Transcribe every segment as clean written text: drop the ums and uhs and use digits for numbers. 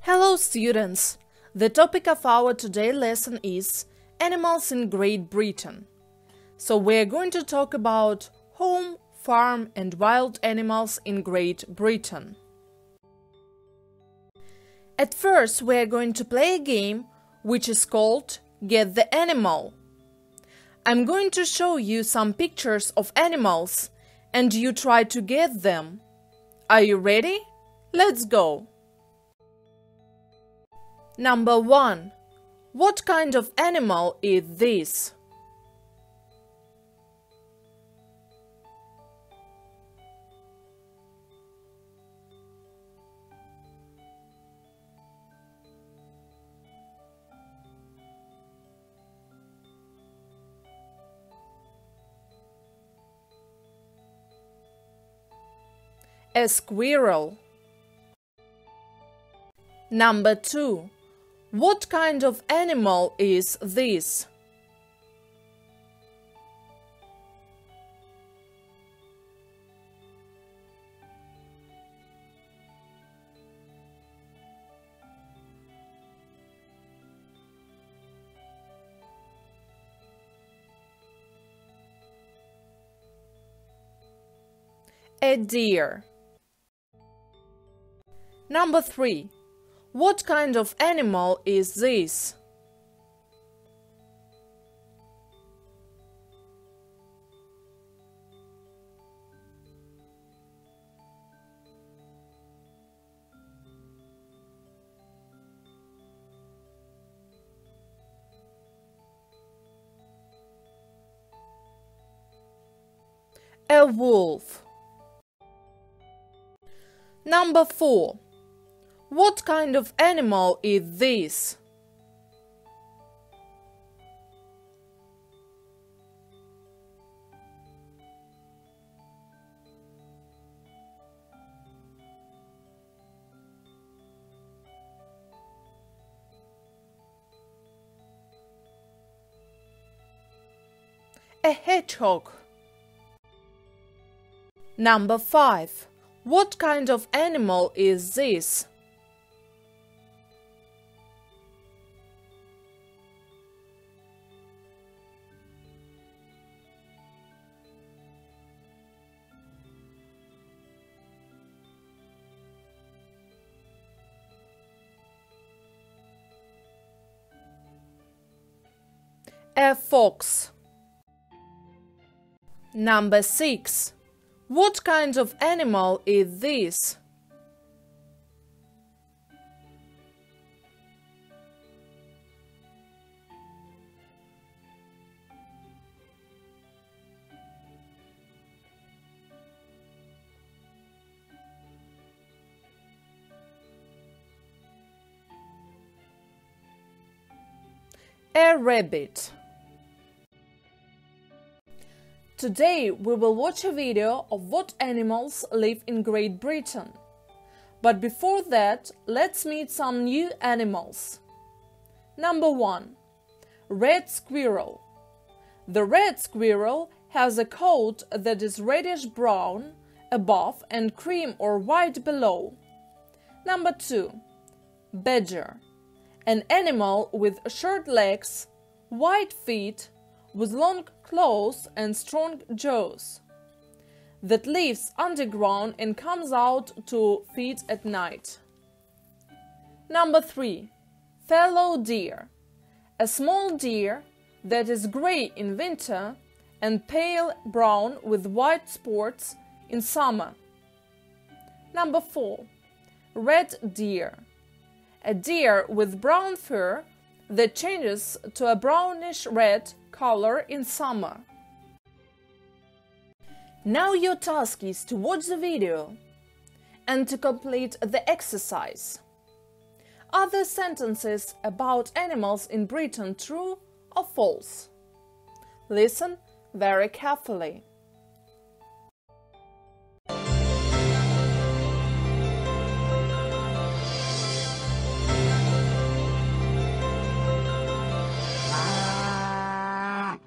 Hello students! The topic of our today's lesson is animals in Great Britain. So we're going to talk about home, farm and wild animals in Great Britain. At first we're going to play a game which is called Get the Animal. I'm going to show you some pictures of animals and you try to get them. Are you ready? Let's go! Number 1. What kind of animal is this? A squirrel. Number 2. What kind of animal is this? A deer. Number 3. What kind of animal is this? A wolf. Number 4. What kind of animal is this? A hedgehog. Number 5. What kind of animal is this? A fox. Number 6. What kind of animal is this? A rabbit. Today we will watch a video of what animals live in Great Britain. But before that, let's meet some new animals. Number 1. Red squirrel. The red squirrel has a coat that is reddish-brown above and cream or white below. Number 2. Badger. An animal with short legs, wide feet, with long claws and strong jaws, that lives underground and comes out to feed at night. Number 3. Fallow deer. A small deer that is gray in winter and pale brown with white spots in summer. Number 4. Red deer. A deer with brown fur that changes to a brownish-red color in summer. Now your task is to watch the video and to complete the exercise. Are the sentences about animals in Britain true or false? Listen very carefully.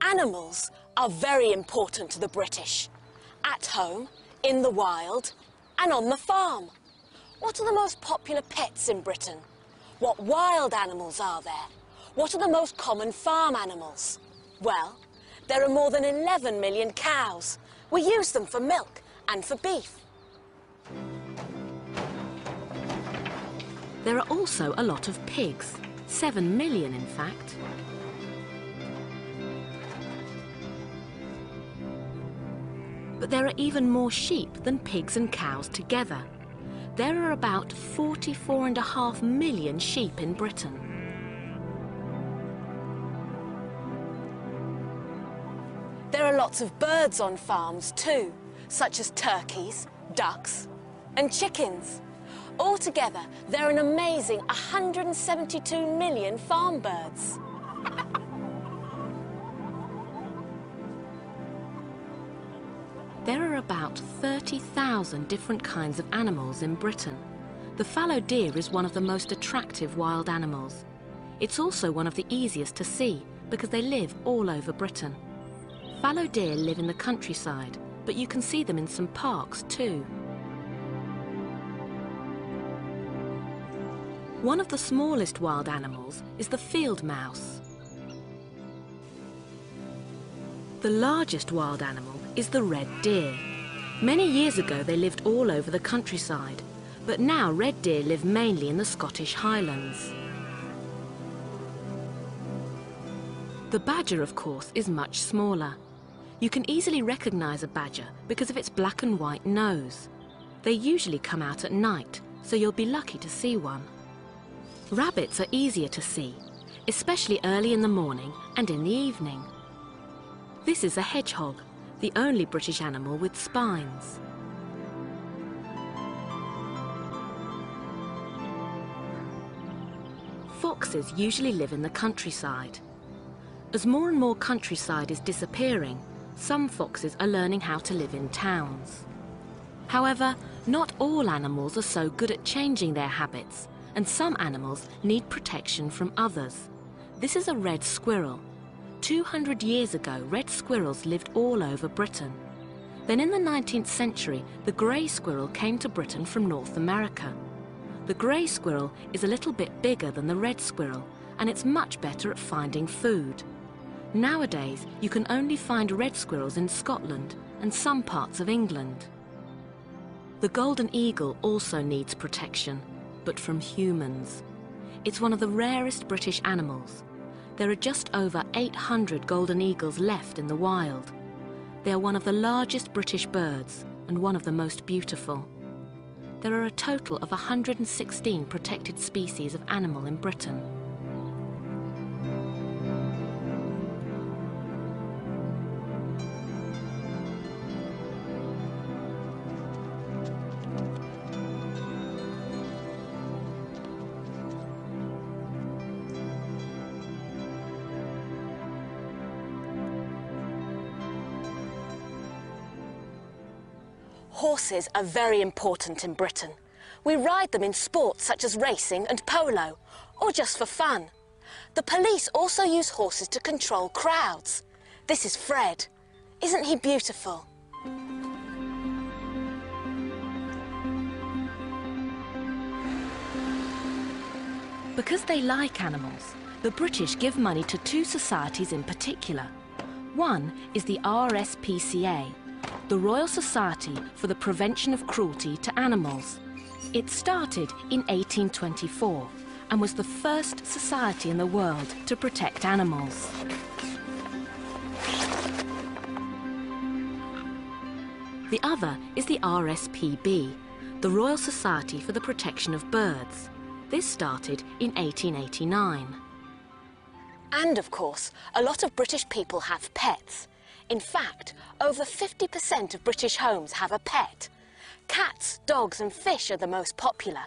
Animals are very important to the British. At home, in the wild, and on the farm. What are the most popular pets in Britain? What wild animals are there? What are the most common farm animals? Well, there are more than 11 million cows. We use them for milk and for beef. There are also a lot of pigs, 7 million in fact. But there are even more sheep than pigs and cows together. There are about 44.5 million sheep in Britain. There are lots of birds on farms too, such as turkeys, ducks and chickens. Altogether, there are an amazing 172 million farm birds. There are about 30,000 different kinds of animals in Britain. The fallow deer is one of the most attractive wild animals. It's also one of the easiest to see because they live all over Britain. Fallow deer live in the countryside, but you can see them in some parks too. One of the smallest wild animals is the field mouse. The largest wild animal is the red deer. Many years ago they lived all over the countryside, but now red deer live mainly in the Scottish Highlands. The badger, of course, is much smaller. You can easily recognise a badger because of its black and white nose. They usually come out at night, so you'll be lucky to see one. Rabbits are easier to see, especially early in the morning and in the evening. This is a hedgehog, the only British animal with spines. Foxes usually live in the countryside. As more and more countryside is disappearing, some foxes are learning how to live in towns. However, not all animals are so good at changing their habits, and some animals need protection from others. This is a red squirrel. 200 years ago, red squirrels lived all over Britain. Then in the 19th century, the grey squirrel came to Britain from North America. The grey squirrel is a little bit bigger than the red squirrel, and it's much better at finding food. Nowadays, you can only find red squirrels in Scotland and some parts of England. The golden eagle also needs protection, but from humans. It's one of the rarest British animals. There are just over 800 golden eagles left in the wild. They are one of the largest British birds and one of the most beautiful. There are a total of 116 protected species of animal in Britain. Horses are very important in Britain. We ride them in sports such as racing and polo, or just for fun. The police also use horses to control crowds. This is Fred. Isn't he beautiful? Because they like animals, the British give money to two societies in particular. One is the RSPCA, the Royal Society for the Prevention of Cruelty to Animals. It started in 1824 and was the first society in the world to protect animals. The other is the RSPB, the Royal Society for the Protection of Birds. This started in 1889. And of course, a lot of British people have pets. In fact, over 50% of British homes have a pet. Cats, dogs and fish are the most popular.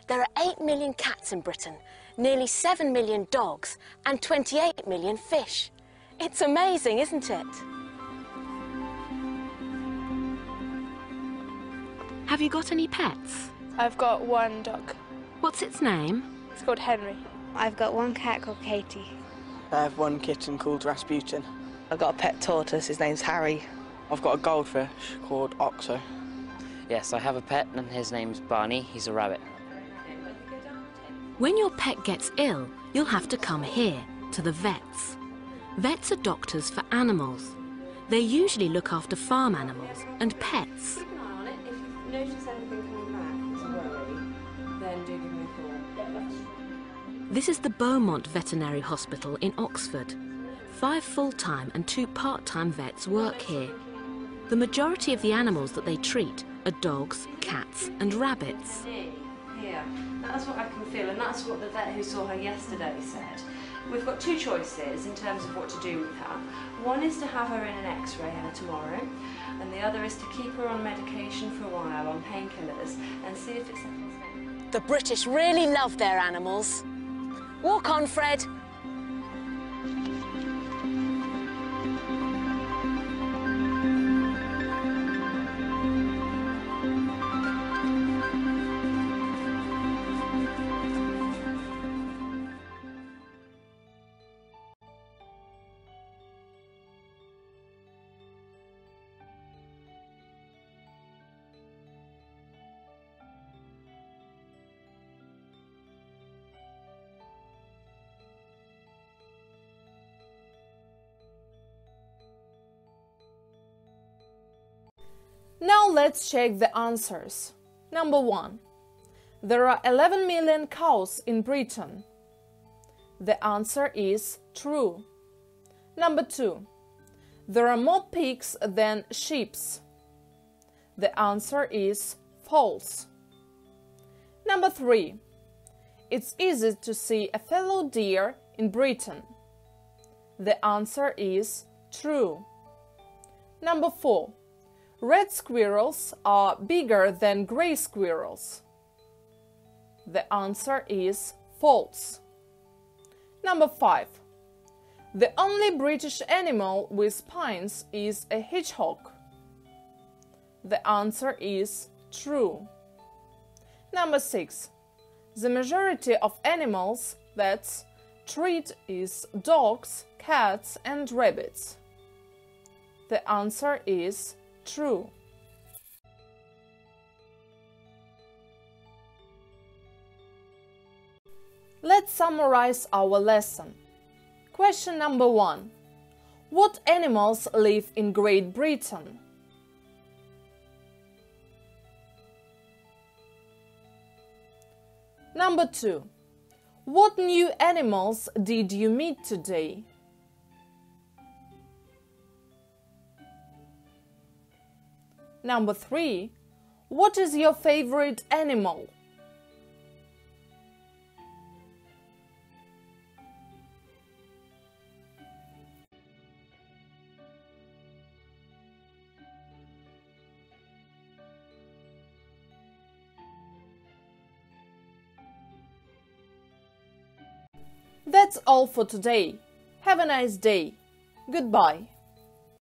There are 8 million cats in Britain, nearly 7 million dogs and 28 million fish. It's amazing, isn't it? Have you got any pets? I've got one dog. What's its name? It's called Henry. I've got one cat called Katie. I have one kitten called Rasputin. I've got a pet tortoise, his name's Harry. I've got a goldfish called Oxo. Yes, I have a pet and his name's Barney. He's a rabbit. When your pet gets ill, you'll have to come here, to the vets. Vets are doctors for animals. They usually look after farm animals and pets. Keep an eye on it. If you notice anything coming back as a worry, then do give me a call. This is the Beaumont Veterinary Hospital in Oxford. 5 full-time and 2 part-time vets work here. The majority of the animals that they treat are dogs, cats and rabbits. Here, that's what I can feel, and that's what the vet who saw her yesterday said. We've got 2 choices in terms of what to do with her. One is to have her in an x-ray tomorrow, and the other is to keep her on medication for a while, on painkillers, and see if it settles down. The British really love their animals. Walk on, Fred. Now let's check the answers. Number 1. There are 11 million cows in Britain. The answer is true. Number 2. There are more pigs than sheep. The answer is false. Number 3. It's easy to see a fallow deer in Britain. The answer is true. Number 4. Red squirrels are bigger than grey squirrels. The answer is false. Number 5. The only British animal with spines is a hedgehog. The answer is true. Number 6. The majority of animals vets treat is dogs, cats and rabbits. The answer is true. Let's summarize our lesson. Question number 1. What animals live in Great Britain? Number 2. What new animals did you meet today? Number 3. What is your favorite animal? That's all for today. Have a nice day. Goodbye.